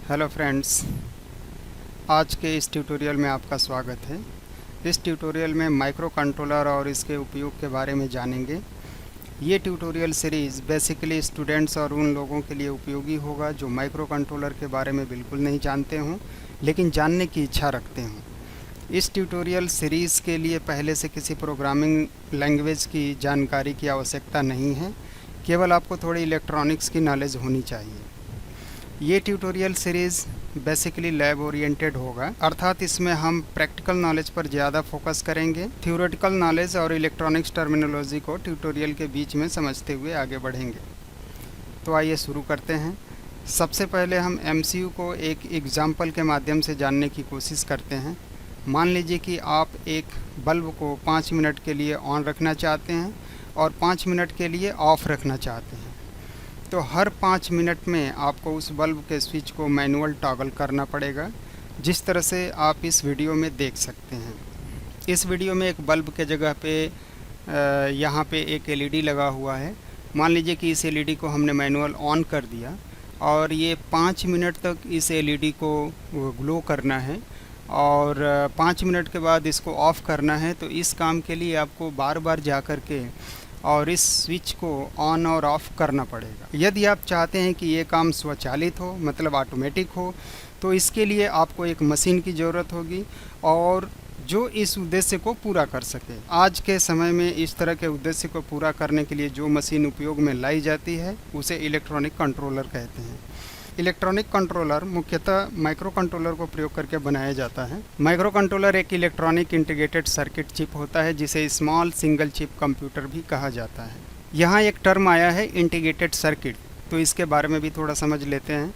Hello friends, आज के इस ट्यूटोरियल में आपका स्वागत है। इस ट्यूटोरियल में माइक्रो कंट्रोलर और इसके उपयोग के बारे में जानेंगे। ये ट्यूटोरियल सीरीज़ बेसिकली स्टूडेंट्स और उन लोगों के लिए उपयोगी होगा जो माइक्रो कंट्रोलर के बारे में बिल्कुल नहीं जानते हों लेकिन जानने की इच्छा रखते हों। इस ट्यूटोरियल सीरीज़ के लिए पहले से किसी प्रोग्रामिंग लैंग्वेज की जानकारी की आवश्यकता नहीं है, केवल आपको थोड़ी इलेक्ट्रॉनिक्स की नॉलेज होनी चाहिए। ये tutorial series basically lab oriented होगा, अर्थात इसमें हम प्रैक्टिकल नॉलेज पर ज़्यादा फोकस करेंगे। थ्योरेटिकल नॉलेज और इलेक्ट्रॉनिक्स टर्मिनोलॉजी को ट्यूटोरियल के बीच में समझते हुए आगे बढ़ेंगे। तो आइए शुरू करते हैं। सबसे पहले हम एमसीयू को एक एग्जाम्पल के माध्यम से जानने की कोशिश करते हैं। मान लीजिए कि आप एक बल्ब को 5 मिनट के लिए ऑन रखना चाहते हैं और 5 मिनट के लिए ऑफ़ रखना चाहते हैं। तो हर 5 मिनट में आपको उस बल्ब के स्विच को मैनुअल टॉगल करना पड़ेगा, जिस तरह से आप इस वीडियो में देख सकते हैं। इस वीडियो में एक बल्ब के जगह पे यहाँ पे एक एलईडी लगा हुआ है। मान लीजिए कि इस एलईडी को हमने मैनुअल ऑन कर दिया और ये 5 मिनट तक इस एलईडी को ग्लो करना है और 5 मिनट के बाद इसको ऑफ़ करना है। तो इस काम के लिए आपको बार बार जा कर के और इस स्विच को ऑन और ऑफ़ करना पड़ेगा। यदि आप चाहते हैं कि ये काम स्वचालित हो, मतलब ऑटोमेटिक हो, तो इसके लिए आपको एक मशीन की ज़रूरत होगी और जो इस उद्देश्य को पूरा कर सके। आज के समय में इस तरह के उद्देश्य को पूरा करने के लिए जो मशीन उपयोग में लाई जाती है उसे इलेक्ट्रॉनिक कंट्रोलर कहते हैं। इलेक्ट्रॉनिक कंट्रोलर मुख्यतः माइक्रो कंट्रोलर को प्रयोग करके बनाया जाता है। माइक्रो कंट्रोलर एक इलेक्ट्रॉनिक इंटीग्रेटेड सर्किट चिप होता है, जिसे स्मॉल सिंगल चिप कंप्यूटर भी कहा जाता है। यहाँ एक टर्म आया है इंटीग्रेटेड सर्किट, तो इसके बारे में भी थोड़ा समझ लेते हैं।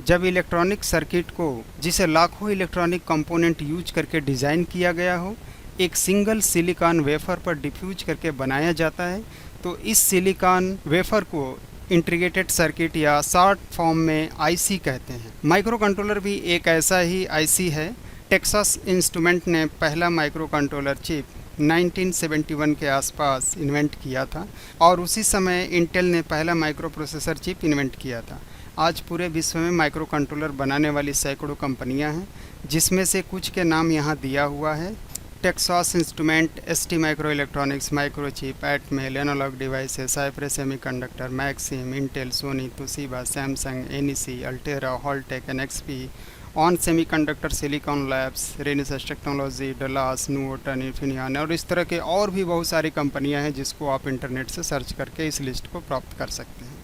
जब इलेक्ट्रॉनिक सर्किट को, जिसे लाखों इलेक्ट्रॉनिक कंपोनेंट यूज करके डिज़ाइन किया गया हो, एक सिंगल सिलिकॉन वेफर पर डिफ्यूज करके बनाया जाता है, तो इस सिलिकॉन वेफर को इंटीग्रेटेड सर्किट या शॉर्ट फॉर्म में आईसी कहते हैं। माइक्रो कंट्रोलर भी एक ऐसा ही आईसी है। टेक्सास इंस्ट्रूमेंट ने पहला माइक्रो कंट्रोलर चिप 1971 के आसपास इन्वेंट किया था और उसी समय इंटेल ने पहला माइक्रो प्रोसेसर चिप इन्वेंट किया था। आज पूरे विश्व में माइक्रो कंट्रोलर बनाने वाली सैकड़ों कंपनियां हैं, जिसमें से कुछ के नाम यहाँ दिया हुआ है। Texas Instrument, ST microelectronics, Microchip, Atmel, Analog Devices, Cypress Semiconductor, Maxim, Intel, Sony, Toshiba, Samsung, NEC, Altera, Holtek, NXP, On Semiconductor, Silicon Labs, Renesas Technology, Dallas, Nuvoton, Infineon और इस तरह के और भी बहुत सारी कंपनियां हैं जिसको आप इंटरनेट से सर्च करके इस लिस्ट को प्राप्त कर सकते हैं।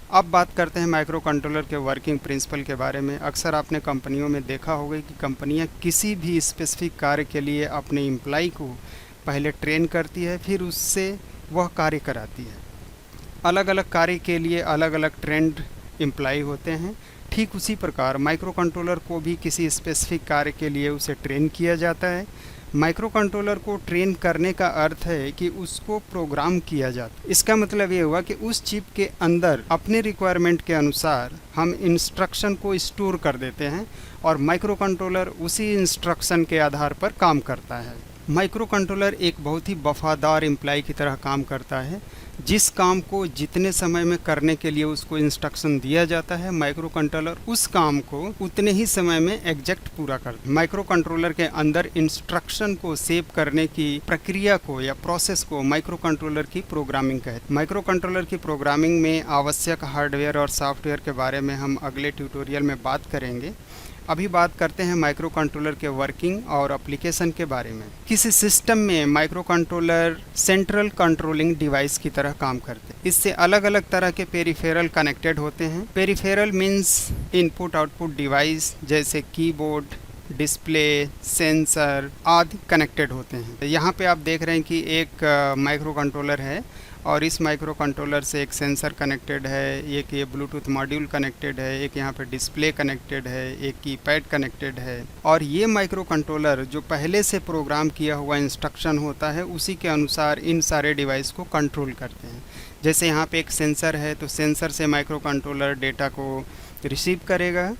अब बात करते हैं माइक्रो कंट्रोलर के वर्किंग प्रिंसिपल के बारे में। अक्सर आपने कंपनियों में देखा होगा कि कंपनियां किसी भी स्पेसिफिक कार्य के लिए अपने एम्प्लॉय को पहले ट्रेन करती है, फिर उससे वह कार्य कराती है। अलग अलग कार्य के लिए अलग अलग ट्रेंड एम्प्लॉय होते हैं। ठीक उसी प्रकार माइक्रो कंट्रोलर को भी किसी स्पेसिफिक कार्य के लिए उसे ट्रेन किया जाता है। माइक्रो कंट्रोलर को ट्रेन करने का अर्थ है कि उसको प्रोग्राम किया जाता है। इसका मतलब ये हुआ कि उस चिप के अंदर अपने रिक्वायरमेंट के अनुसार हम इंस्ट्रक्शन को स्टोर कर देते हैं और माइक्रो कंट्रोलर उसी इंस्ट्रक्शन के आधार पर काम करता है। माइक्रो कंट्रोलर एक बहुत ही वफादार एम्प्लॉय की तरह काम करता है। जिस काम को जितने समय में करने के लिए उसको इंस्ट्रक्शन दिया जाता है, माइक्रो कंट्रोलर उस काम को उतने ही समय में एग्जैक्ट पूरा करता है। माइक्रो कंट्रोलर के अंदर इंस्ट्रक्शन को सेव करने की प्रक्रिया को या प्रोसेस को माइक्रो कंट्रोलर की प्रोग्रामिंग कहते हैं। माइक्रो कंट्रोलर की प्रोग्रामिंग में आवश्यक हार्डवेयर और सॉफ्टवेयर के बारे में हम अगले ट्यूटोरियल में बात करेंगे। अभी बात करते हैं माइक्रो कंट्रोलर के वर्किंग और एप्लीकेशन के बारे में। किसी सिस्टम में micro controller central controlling device की तरह काम करते हैं। इससे अलग अलग तरह के पेरिफेरल कनेक्टेड होते हैं। Peripheral means input output device, जैसे कीबोर्ड, डिस्प्ले, सेंसर आदि कनेक्टेड होते हैं। यहाँ पे आप देख रहे हैं कि एक माइक्रो कंट्रोलर है और इस माइक्रो कंट्रोलर से एक सेंसर कनेक्टेड है, एक ये ब्लूटूथ मॉड्यूल कनेक्टेड है, एक यहाँ पे डिस्प्ले कनेक्टेड है, एक कीपैड कनेक्टेड है। और ये माइक्रो कंट्रोलर जो पहले से प्रोग्राम किया हुआ इंस्ट्रक्शन होता है उसी के अनुसार इन सारे डिवाइस को कंट्रोल करते हैं। जैसे यहाँ पे एक सेंसर है, तो सेंसर से माइक्रो कंट्रोलर डेटा को रिसीव करेगा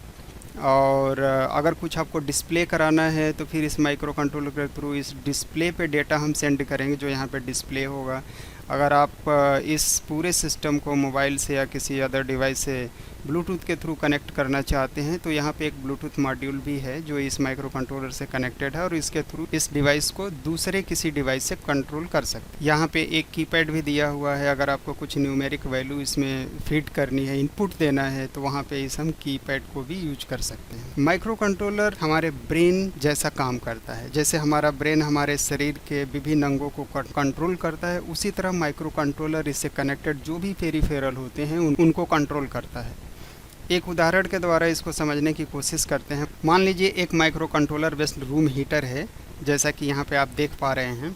और अगर कुछ आपको डिस्प्ले कराना है तो फिर इस माइक्रो कंट्रोलर के थ्रू इस डिस्प्ले पे डेटा हम सेंड करेंगे जो यहाँ पे डिस्प्ले होगा। अगर आप इस पूरे सिस्टम को मोबाइल से या किसी अदर डिवाइस से ब्लूटूथ के थ्रू कनेक्ट करना चाहते हैं तो यहाँ पे एक ब्लूटूथ मॉड्यूल भी है जो इस माइक्रो कंट्रोलर से कनेक्टेड है और इसके थ्रू इस डिवाइस को दूसरे किसी डिवाइस से कंट्रोल कर सकते हैं। यहाँ पे एक कीपैड भी दिया हुआ है, अगर आपको कुछ न्यूमेरिक वैल्यू इसमें फीड करनी है, इनपुट देना है, तो वहाँ पे इस हम कीपैड को भी यूज कर सकते हैं। माइक्रो कंट्रोलर हमारे ब्रेन जैसा काम करता है। जैसे हमारा ब्रेन हमारे शरीर के विभिन्न अंगों को कंट्रोल करता है, उसी तरह माइक्रो कंट्रोलर इससे कनेक्टेड जो भी पेरिफेरल होते हैं उनको कंट्रोल करता है। एक उदाहरण के द्वारा इसको समझने की कोशिश करते हैं। मान लीजिए एक micro controller based room heater है, जैसा कि यहाँ पे आप देख पा रहे हैं।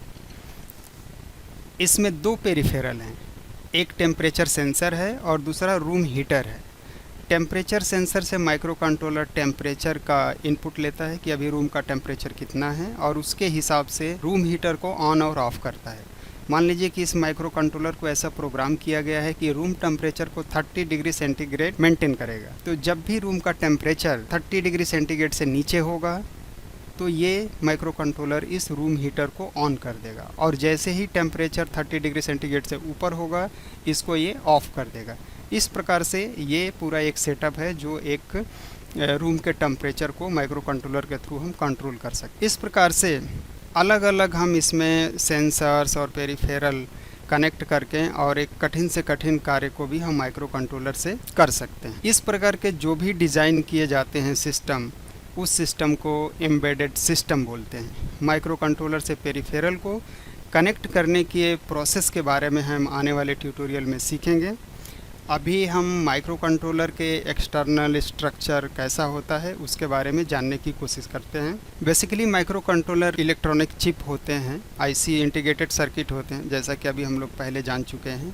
इसमें दो पेरिफेरल हैं, एक टेम्परेचर सेंसर है और दूसरा रूम हीटर है। टेम्परेचर सेंसर से माइक्रो कंट्रोलर टेम्परेचर का इनपुट लेता है कि अभी रूम का टेम्परेचर कितना है और उसके हिसाब से रूम हीटर को ऑन और ऑफ करता है। मान लीजिए कि इस माइक्रो कंट्रोलर को ऐसा प्रोग्राम किया गया है कि रूम टेम्परेचर को 30 डिग्री सेंटीग्रेड मेंटेन करेगा। तो जब भी रूम का टेम्परेचर 30 डिग्री सेंटीग्रेड से नीचे होगा तो ये माइक्रो कंट्रोलर इस रूम हीटर को ऑन कर देगा और जैसे ही टेम्परेचर 30 डिग्री सेंटीग्रेड से ऊपर होगा इसको ये ऑफ कर देगा। इस प्रकार से ये पूरा एक सेटअप है जो एक रूम के टेम्परेचर को माइक्रो कंट्रोलर के थ्रू हम कंट्रोल कर सकते। इस प्रकार से अलग अलग हम इसमें सेंसर्स और पेरिफेरल कनेक्ट करके और एक कठिन से कठिन कार्य को भी हम माइक्रो कंट्रोलर से कर सकते हैं। इस प्रकार के जो भी डिज़ाइन किए जाते हैं सिस्टम, उस सिस्टम को एम्बेडेड सिस्टम बोलते हैं। माइक्रो कंट्रोलर से पेरिफेरल को कनेक्ट करने के प्रोसेस के बारे में हम आने वाले ट्यूटोरियल में सीखेंगे। अभी हम माइक्रो कंट्रोलर के एक्सटर्नल स्ट्रक्चर कैसा होता है उसके बारे में जानने की कोशिश करते हैं। Basically micro controller electronic chip होते हैं, आईसी इंटीग्रेटेड सर्किट होते हैं, जैसा कि अभी हम लोग पहले जान चुके हैं।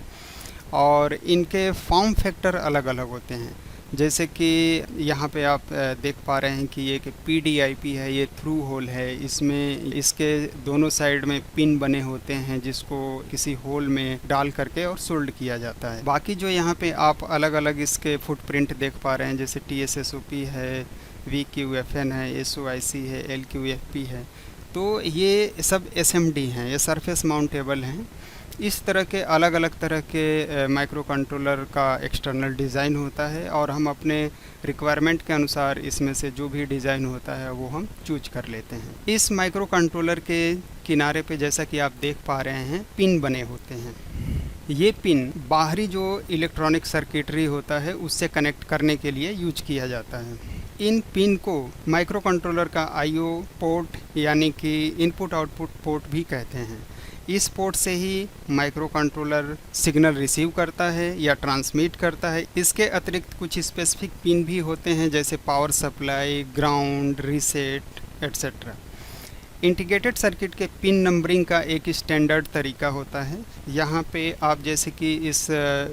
और इनके फॉर्म फैक्टर अलग अलग होते हैं, जैसे कि यहाँ पे आप देख पा रहे हैं कि ये कि PDIP है, ये थ्रू होल है। इसमें इसके दोनों साइड में पिन बने होते हैं जिसको किसी होल में डाल करके और सोल्ड किया जाता है। बाकी जो यहाँ पे आप अलग अलग इसके फुटप्रिंट देख पा रहे हैं, जैसे TSSOP है, VQFN है, SOIC है, LQFP है, तो ये सब SMD हैं, ये सरफेस माउंटेबल हैं। इस तरह के अलग अलग तरह के माइक्रो कंट्रोलर का एक्सटर्नल डिज़ाइन होता है और हम अपने रिक्वायरमेंट के अनुसार इसमें से जो भी डिज़ाइन होता है वो हम चूज कर लेते हैं। इस माइक्रो कंट्रोलर के किनारे पे जैसा कि आप देख पा रहे हैं पिन बने होते हैं। ये पिन बाहरी जो इलेक्ट्रॉनिक सर्किटरी होता है उससे कनेक्ट करने के लिए यूज किया जाता है। इन पिन को माइक्रो कंट्रोलर का IO पोर्ट यानी कि इनपुट आउटपुट पोर्ट भी कहते हैं। इस पोर्ट से ही माइक्रो कंट्रोलर सिग्नल रिसीव करता है या ट्रांसमिट करता है। इसके अतिरिक्त कुछ स्पेसिफिक पिन भी होते हैं जैसे power supply, ground, reset etcetera. Integrated circuit के पिन नंबरिंग का एक स्टैंडर्ड तरीका होता है। यहाँ पे आप जैसे कि इस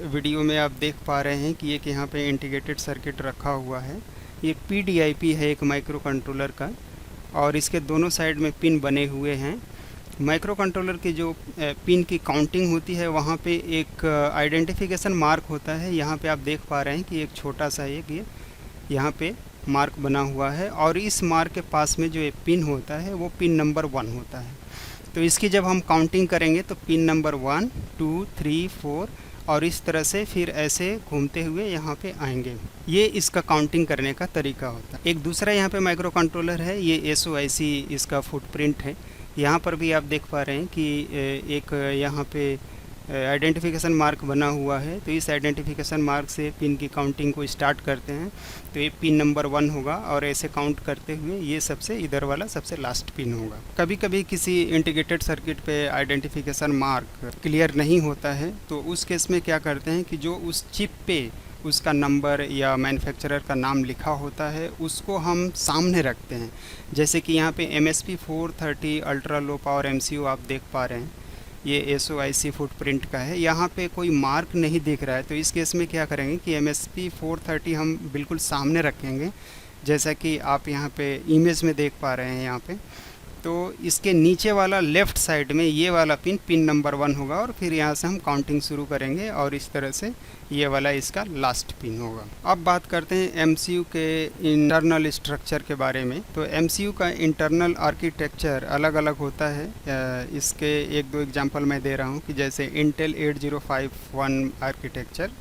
वीडियो में आप देख पा रहे हैं कि एक यहाँ पे इंटीग्रेटेड सर्किट रखा हुआ है। ये PDIP है एक माइक्रो कंट्रोलर का और इसके दोनों साइड में पिन बने हुए हैं। माइक्रो कंट्रोलर की जो पिन की काउंटिंग होती है वहाँ पे एक आइडेंटिफिकेशन मार्क होता है। यहाँ पे आप देख पा रहे हैं कि एक छोटा सा एक ये यहाँ पे मार्क बना हुआ है और इस मार्क के पास में जो ये पिन होता है वो पिन नंबर 1 होता है। तो इसकी जब हम काउंटिंग करेंगे तो पिन नंबर 1, 2, 3, 4 और इस तरह से फिर ऐसे घूमते हुए यहाँ पे आएंगे। ये इसका काउंटिंग करने का तरीका होता है। एक दूसरा यहाँ पे माइक्रो कंट्रोलर है, ये SOIC इसका फुटप्रिंट है। यहाँ पर भी आप देख पा रहे हैं कि एक यहाँ पे आइडेंटिफिकेशन मार्क बना हुआ है। तो इस आइडेंटिफिकेशन मार्क से पिन की काउंटिंग को स्टार्ट करते हैं तो ये पिन नंबर 1 होगा और ऐसे काउंट करते हुए ये सबसे इधर वाला सबसे लास्ट पिन होगा। कभी कभी किसी इंटीग्रेटेड सर्किट पे आइडेंटिफिकेशन मार्क क्लियर नहीं होता है तो उस केस में क्या करते हैं कि जो उस चिप पे उसका नंबर या मैन्युफैक्चरर का नाम लिखा होता है उसको हम सामने रखते हैं। जैसे कि यहाँ पे MSP 430 ultra low power MCU आप देख पा रहे हैं, ये SOIC फुटप्रिंट का है। यहाँ पे कोई मार्क नहीं दिख रहा है तो इस केस में क्या करेंगे कि MSP 430 हम बिल्कुल सामने रखेंगे, जैसा कि आप यहाँ पे इमेज में देख पा रहे हैं। यहाँ पे तो इसके नीचे वाला लेफ़्ट साइड में ये वाला पिन नंबर 1 होगा और फिर यहाँ से हम काउंटिंग शुरू करेंगे और इस तरह से ये वाला इसका लास्ट पिन होगा। अब बात करते हैं MCU के इंटरनल स्ट्रक्चर के बारे में। तो MCU का इंटरनल आर्किटेक्चर अलग अलग होता है। इसके 1-2 एग्जांपल मैं दे रहा हूँ कि जैसे Intel 8051 architecture,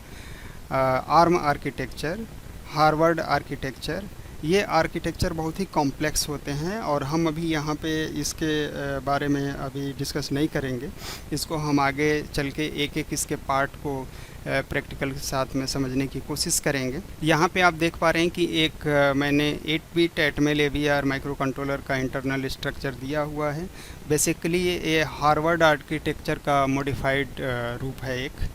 arm architecture, Harvard architecture. ये आर्किटेक्चर बहुत ही कॉम्प्लेक्स होते हैं और हम अभी यहाँ पे इसके बारे में अभी डिस्कस नहीं करेंगे। इसको हम आगे चल के एक एक इसके पार्ट को प्रैक्टिकल के साथ में समझने की कोशिश करेंगे। यहाँ पे आप देख पा रहे हैं कि एक मैंने 8 बिट एटमेल एवीआर माइक्रो कंट्रोलर का इंटरनल स्ट्रक्चर दिया हुआ है। बेसिकली ये हार्वर्ड आर्किटेक्चर का मॉडिफाइड रूप है एक।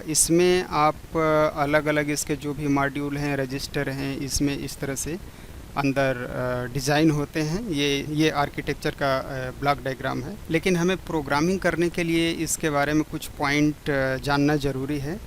इसमें आप अलग अलग इसके जो भी मॉड्यूल हैं, रजिस्टर हैं, इसमें इस तरह से अंदर डिज़ाइन होते हैं। ये आर्किटेक्चर का ब्लॉक डायग्राम है। लेकिन हमें प्रोग्रामिंग करने के लिए इसके बारे में कुछ पॉइंट जानना ज़रूरी है।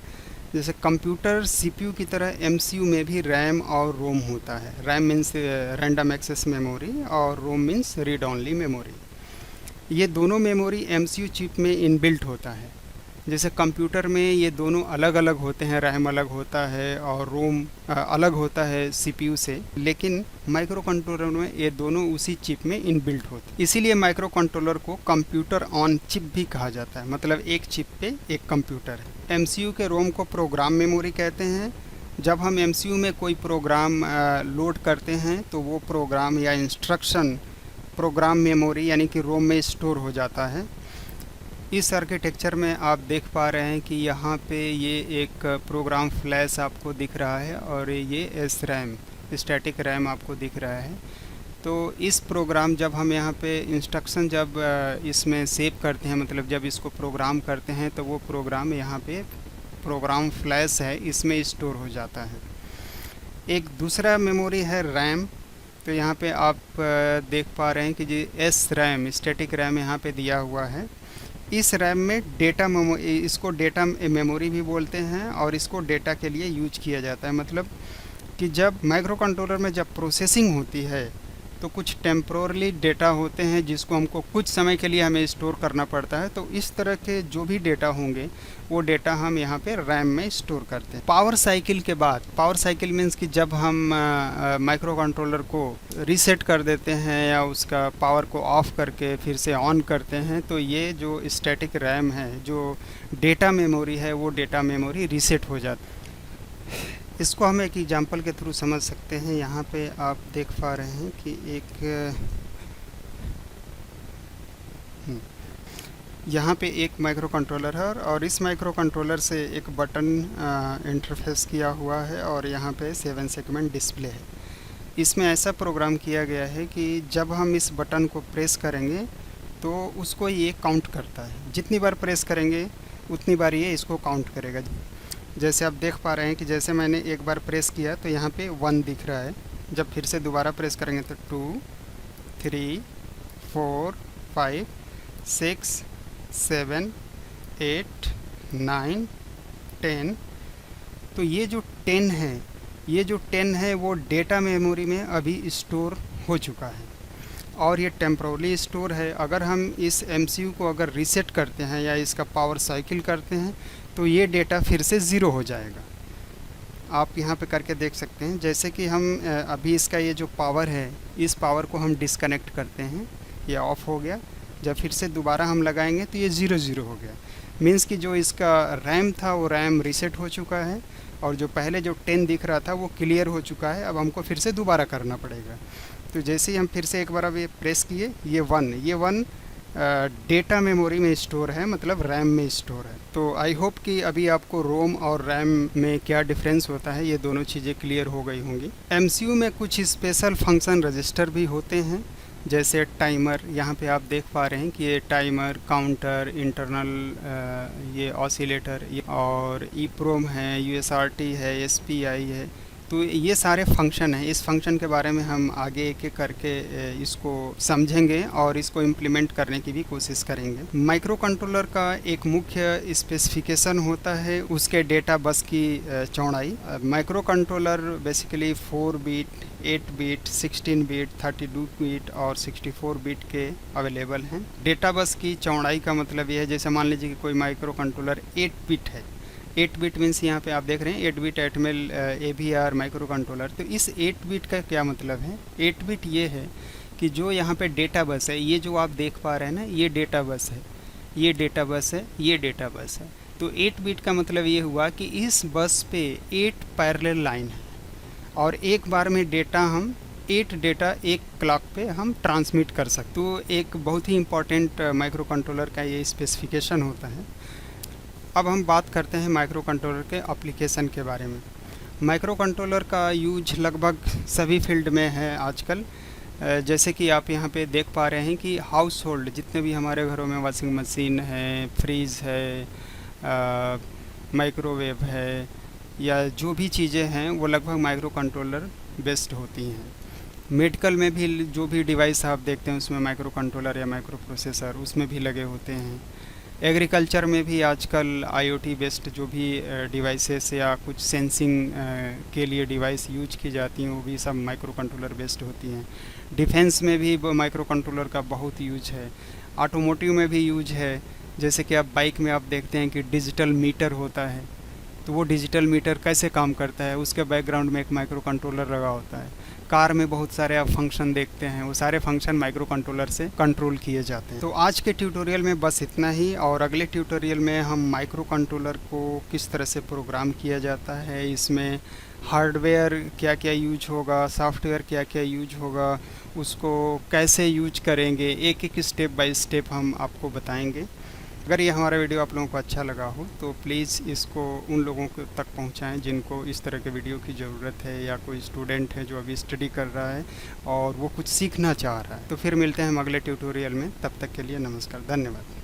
जैसे कंप्यूटर सीपीयू की तरह एमसीयू में भी रैम और रोम होता है। RAM means random access memory और ROM means read only memory. ये दोनों मेमोरी एमसीयू चिप में इनबिल्ट होता है। जैसे कंप्यूटर में ये दोनों अलग अलग होते हैं, रैम अलग होता है और रोम अलग होता है सीपीयू से, लेकिन माइक्रो कंट्रोलर में ये दोनों उसी चिप में इनबिल्ट होते हैं। इसीलिए माइक्रो कंट्रोलर को कंप्यूटर ऑन चिप भी कहा जाता है, मतलब एक चिप पे एक कंप्यूटर है। एमसीयू के रोम को प्रोग्राम मेमोरी कहते हैं। जब हम एमसीयू में कोई प्रोग्राम लोड करते हैं तो वो प्रोग्राम या इंस्ट्रक्शन प्रोग्राम मेमोरी यानी कि रोम में स्टोर हो जाता है। इस आर्किटेक्चर में आप देख पा रहे हैं कि यहाँ पे ये एक प्रोग्राम फ्लैश आपको दिख रहा है और ये एस रैम स्टैटिक रैम आपको दिख रहा है। तो इस प्रोग्राम जब हम यहाँ पे इंस्ट्रक्शन जब इसमें सेव करते हैं, मतलब जब इसको प्रोग्राम करते हैं, तो वो प्रोग्राम यहाँ पे प्रोग्राम फ्लैश है इसमें स्टोर हो जाता है। एक दूसरा मेमोरी है रैम। तो यहाँ पे आप देख पा रहे हैं कि G S RAM static RAM यहाँ पे दिया हुआ है। इस रैम में डेटा इसको डेटा मेमोरी भी बोलते हैं और इसको डेटा के लिए यूज किया जाता है। मतलब कि जब माइक्रो कंट्रोलर में जब प्रोसेसिंग होती है तो कुछ टेम्पोरली डेटा होते हैं जिसको हमको कुछ समय के लिए हमें स्टोर करना पड़ता है। तो इस तरह के जो भी डेटा होंगे वो डेटा हम यहाँ पे रैम में स्टोर करते हैं। पावर साइकिल के बाद, पावर साइकिल मीन्स कि जब हम माइक्रो कंट्रोलर को रीसेट कर देते हैं या उसका पावर को ऑफ करके फिर से ऑन करते हैं, तो ये जो स्टैटिक रैम है, जो डेटा मेमोरी है, वो डेटा मेमोरी रीसेट हो जाती है। इसको हम एक एग्जांपल के थ्रू समझ सकते हैं। यहाँ पे आप देख पा रहे हैं कि यहाँ पे एक माइक्रो कंट्रोलर है और इस माइक्रो कंट्रोलर से एक बटन इंटरफेस किया हुआ है और यहाँ पे 7 सेगमेंट डिस्प्ले है। इसमें ऐसा प्रोग्राम किया गया है कि जब हम इस बटन को प्रेस करेंगे तो उसको ये काउंट करता है। जितनी बार प्रेस करेंगे उतनी बार ये इसको काउंट करेगा। जैसे आप देख पा रहे हैं कि जैसे मैंने एक बार प्रेस किया तो यहाँ पे 1 दिख रहा है। जब फिर से दोबारा प्रेस करेंगे तो 2, 3, 4, 5, 6, 7, 8, 9, 10। तो ये जो 10 है वो डेटा मेमोरी में अभी स्टोर हो चुका है और ये टेम्पोरली स्टोर है। अगर हम इस एमसीयू को अगर रीसेट करते हैं या इसका पावर साइकिल करते हैं तो ये डेटा फिर से ज़ीरो हो जाएगा। आप यहाँ पे करके देख सकते हैं। जैसे कि हम अभी इसका ये जो पावर है, इस पावर को हम डिस्कनेक्ट करते हैं, ये ऑफ़ हो गया। जब फिर से दोबारा हम लगाएंगे तो ये 0 हो गया। मीन्स कि जो इसका रैम था वो रैम रीसेट हो चुका है और जो पहले जो 10 दिख रहा था वो क्लियर हो चुका है। अब हमको फिर से दोबारा करना पड़ेगा। तो जैसे ही हम फिर से एक बार अब ये प्रेस किए, ये 1 डेटा मेमोरी में स्टोर है, मतलब रैम में स्टोर है। तो आई होप कि अभी आपको रोम और रैम में क्या डिफरेंस होता है ये दोनों चीज़ें क्लियर हो गई होंगी। एमसीयू में कुछ स्पेशल फंक्शन रजिस्टर भी होते हैं, जैसे टाइमर। यहाँ पे आप देख पा रहे हैं कि ये टाइमर, काउंटर, इंटरनल ये ऑसिलेटर और ईप्रोम है, यूएसआरटी है, एसपीआई है। तो ये सारे फंक्शन हैं। इस फंक्शन के बारे में हम आगे एक एक करके इसको समझेंगे और इसको इम्प्लीमेंट करने की भी कोशिश करेंगे। माइक्रो कंट्रोलर का एक मुख्य स्पेसिफिकेशन होता है उसके डेटा बस की चौड़ाई। Micro controller basically 4 bit, 8 bit, 16 bit, 32 bit और 64 बिट के अवेलेबल हैं। डेटा बस की चौड़ाई का मतलब ये है, जैसे मान लीजिए कि कोई माइक्रो कंट्रोलर 8 बिट है। 8 बिट मीन्स यहाँ पे आप देख रहे हैं 8 बिट एटमेल एवीआर माइक्रो कंट्रोलर। तो इस 8 बिट का क्या मतलब है? 8 बिट ये है कि जो यहाँ पे डेटा बस है, ये जो आप देख पा रहे हैं ना, ये डेटा बस है, ये डेटा बस है, ये डेटा बस है। तो 8 बिट का मतलब ये हुआ कि इस बस पे 8 पैरेलल लाइन है और एक बार में डेटा हम 8 डेटा एक क्लॉक पे हम ट्रांसमिट कर सकते। तो एक बहुत ही इम्पॉर्टेंट माइक्रो कंट्रोलर का ये स्पेसिफिकेशन होता है। अब हम बात करते हैं माइक्रो कंट्रोलर के एप्लीकेशन के बारे में। माइक्रो कंट्रोलर का यूज लगभग सभी फील्ड में है आजकल। जैसे कि आप यहाँ पे देख पा रहे हैं कि हाउस होल्ड जितने भी हमारे घरों में वॉशिंग मशीन है, फ्रीज है, माइक्रोवेव है, या जो भी चीज़ें हैं वो लगभग माइक्रो कंट्रोलर बेस्ड होती हैं। मेडिकल में भी जो भी डिवाइस आप देखते हैं उसमें माइक्रो कंट्रोलर या माइक्रो प्रोसेसर उसमें भी लगे होते हैं। एग्रीकल्चर में भी आजकल आईओटी बेस्ड जो भी डिवाइसेस या कुछ सेंसिंग के लिए डिवाइस यूज की जाती हैं वो भी सब माइक्रो कंट्रोलर बेस्ड होती हैं। डिफेंस में भी माइक्रो कंट्रोलर का बहुत यूज है। ऑटोमोटिव में भी यूज है। जैसे कि आप बाइक में आप देखते हैं कि डिजिटल मीटर होता है, तो वो डिजिटल मीटर कैसे काम करता है, उसके बैकग्राउंड में एक माइक्रो कंट्रोलर लगा होता है। कार में बहुत सारे आप फंक्शन देखते हैं, वो सारे फंक्शन माइक्रो कंट्रोलर से कंट्रोल किए जाते हैं। तो आज के ट्यूटोरियल में बस इतना ही, और अगले ट्यूटोरियल में हम माइक्रो कंट्रोलर को किस तरह से प्रोग्राम किया जाता है, इसमें हार्डवेयर क्या क्या यूज होगा, सॉफ्टवेयर क्या क्या यूज होगा, उसको कैसे यूज करेंगे, एक एक स्टेप बाय स्टेप हम आपको बताएंगे। अगर ये हमारा वीडियो आप लोगों को अच्छा लगा हो तो प्लीज़ इसको उन लोगों को तक पहुंचाएं जिनको इस तरह के वीडियो की ज़रूरत है, या कोई स्टूडेंट है जो अभी स्टडी कर रहा है और वो कुछ सीखना चाह रहा है। तो फिर मिलते हैं हम अगले ट्यूटोरियल में, तब तक के लिए नमस्कार, धन्यवाद।